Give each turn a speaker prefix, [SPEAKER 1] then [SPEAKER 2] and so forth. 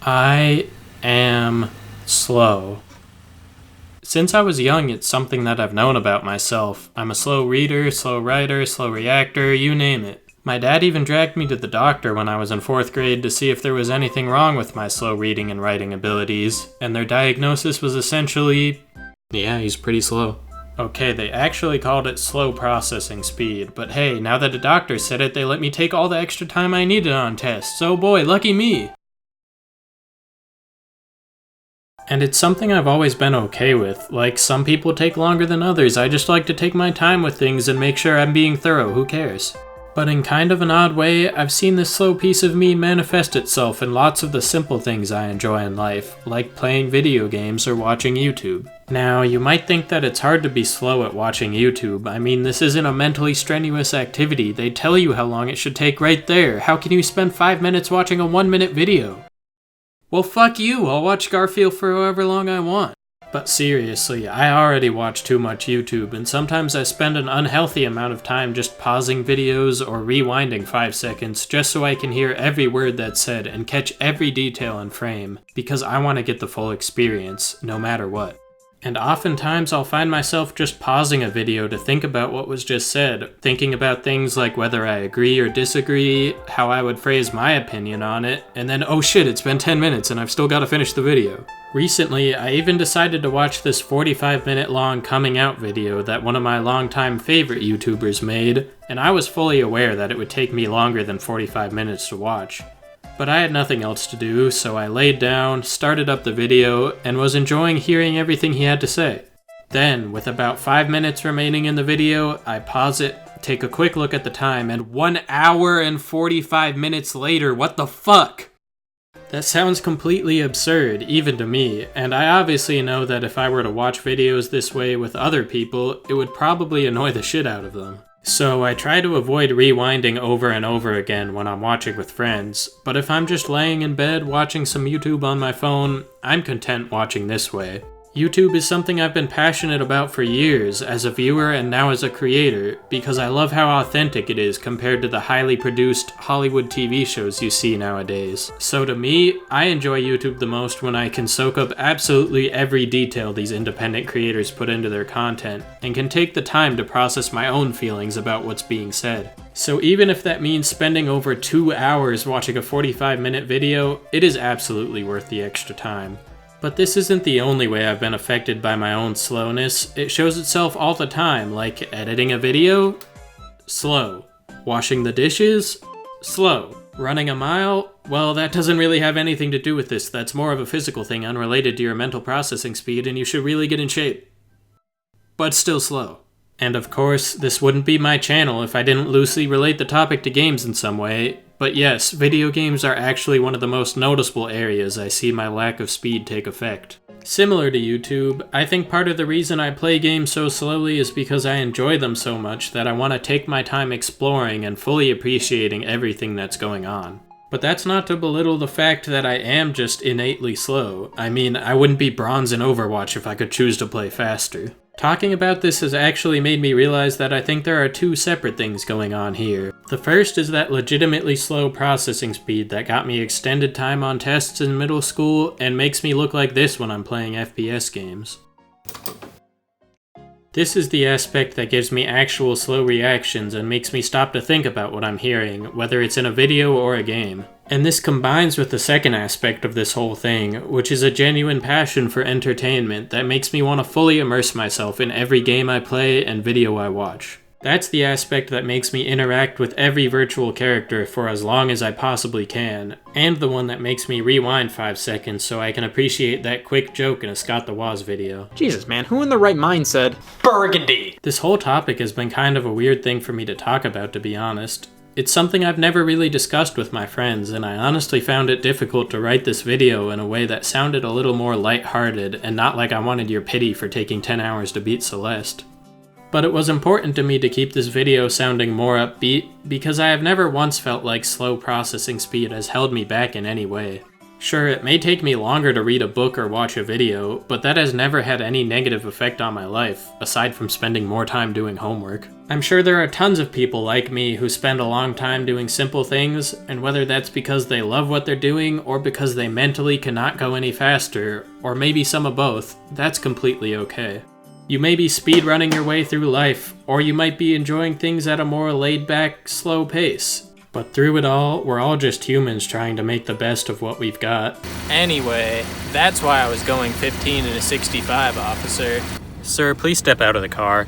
[SPEAKER 1] I am slow. Since I was young, it's something that I've known about myself. I'm a slow reader, slow writer, slow reactor, you name it. My dad even dragged me to the doctor when I was in 4th grade to see if there was anything wrong with my slow reading and writing abilities, and their diagnosis was essentially, yeah, he's pretty slow. Okay, they actually called it slow processing speed, but hey, now that a doctor said it, they let me take all the extra time I needed on tests, so boy, lucky me! And it's something I've always been okay with. Like, some people take longer than others, I just like to take my time with things and make sure I'm being thorough, who cares? But in kind of an odd way, I've seen this slow piece of me manifest itself in lots of the simple things I enjoy in life, like playing video games or watching YouTube. Now, you might think that it's hard to be slow at watching YouTube. I mean, this isn't a mentally strenuous activity. They tell you how long it should take right there. How can you spend 5 minutes watching a 1-minute video? Well, fuck you, I'll watch Garfield for however long I want. But seriously, I already watch too much YouTube, and sometimes I spend an unhealthy amount of time just pausing videos or rewinding 5 seconds just so I can hear every word that's said and catch every detail and frame, because I want to get the full experience, no matter what. And oftentimes I'll find myself just pausing a video to think about what was just said, thinking about things like whether I agree or disagree, how I would phrase my opinion on it, and then oh shit, it's been 10 minutes and I've still got to finish the video. Recently, I even decided to watch this 45-minute long coming out video that one of my longtime favorite YouTubers made, and I was fully aware that it would take me longer than 45 minutes to watch. But I had nothing else to do, so I laid down, started up the video, and was enjoying hearing everything he had to say. Then, with about 5 minutes remaining in the video, I pause it, take a quick look at the time, and 1 hour and 45 minutes later, what the fuck? That sounds completely absurd, even to me, and I obviously know that if I were to watch videos this way with other people, it would probably annoy the shit out of them. So I try to avoid rewinding over and over again when I'm watching with friends, but if I'm just laying in bed watching some YouTube on my phone, I'm content watching this way. YouTube is something I've been passionate about for years as a viewer and now as a creator, because I love how authentic it is compared to the highly produced Hollywood TV shows you see nowadays. So to me, I enjoy YouTube the most when I can soak up absolutely every detail these independent creators put into their content, and can take the time to process my own feelings about what's being said. So even if that means spending over 2 hours watching a 45-minute video, it is absolutely worth the extra time. But this isn't the only way I've been affected by my own slowness. It shows itself all the time, like editing a video? Slow. Washing the dishes? Slow. Running a mile? Well, that doesn't really have anything to do with this. That's more of a physical thing unrelated to your mental processing speed, and you should really get in shape. But still slow. And of course, this wouldn't be my channel if I didn't loosely relate the topic to games in some way. But yes, video games are actually one of the most noticeable areas I see my lack of speed take effect. Similar to YouTube, I think part of the reason I play games so slowly is because I enjoy them so much that I want to take my time exploring and fully appreciating everything that's going on. But that's not to belittle the fact that I am just innately slow. I mean, I wouldn't be bronze in Overwatch if I could choose to play faster. Talking about this has actually made me realize that I think there are 2 separate things going on here. The first is that legitimately slow processing speed that got me extended time on tests in middle school and makes me look like this when I'm playing FPS games. This is the aspect that gives me actual slow reactions and makes me stop to think about what I'm hearing, whether it's in a video or a game. And this combines with the second aspect of this whole thing, which is a genuine passion for entertainment that makes me want to fully immerse myself in every game I play and video I watch. That's the aspect that makes me interact with every virtual character for as long as I possibly can, and the one that makes me rewind 5 seconds so I can appreciate that quick joke in a Scott the Woz video.
[SPEAKER 2] Jesus man, who in their right mind said, Burgundy?
[SPEAKER 1] This whole topic has been kind of a weird thing for me to talk about, to be honest. It's something I've never really discussed with my friends, and I honestly found it difficult to write this video in a way that sounded a little more lighthearted and not like I wanted your pity for taking 10 hours to beat Celeste. But it was important to me to keep this video sounding more upbeat because I have never once felt like slow processing speed has held me back in any way. Sure, it may take me longer to read a book or watch a video, but that has never had any negative effect on my life, aside from spending more time doing homework. I'm sure there are tons of people like me who spend a long time doing simple things, and whether that's because they love what they're doing or because they mentally cannot go any faster, or maybe some of both, that's completely okay. You may be speedrunning your way through life, or you might be enjoying things at a more laid-back, slow pace. But through it all, we're all just humans trying to make the best of what we've got.
[SPEAKER 3] Anyway, that's why I was going 15 and a 65, officer.
[SPEAKER 1] Sir, please step out of the car.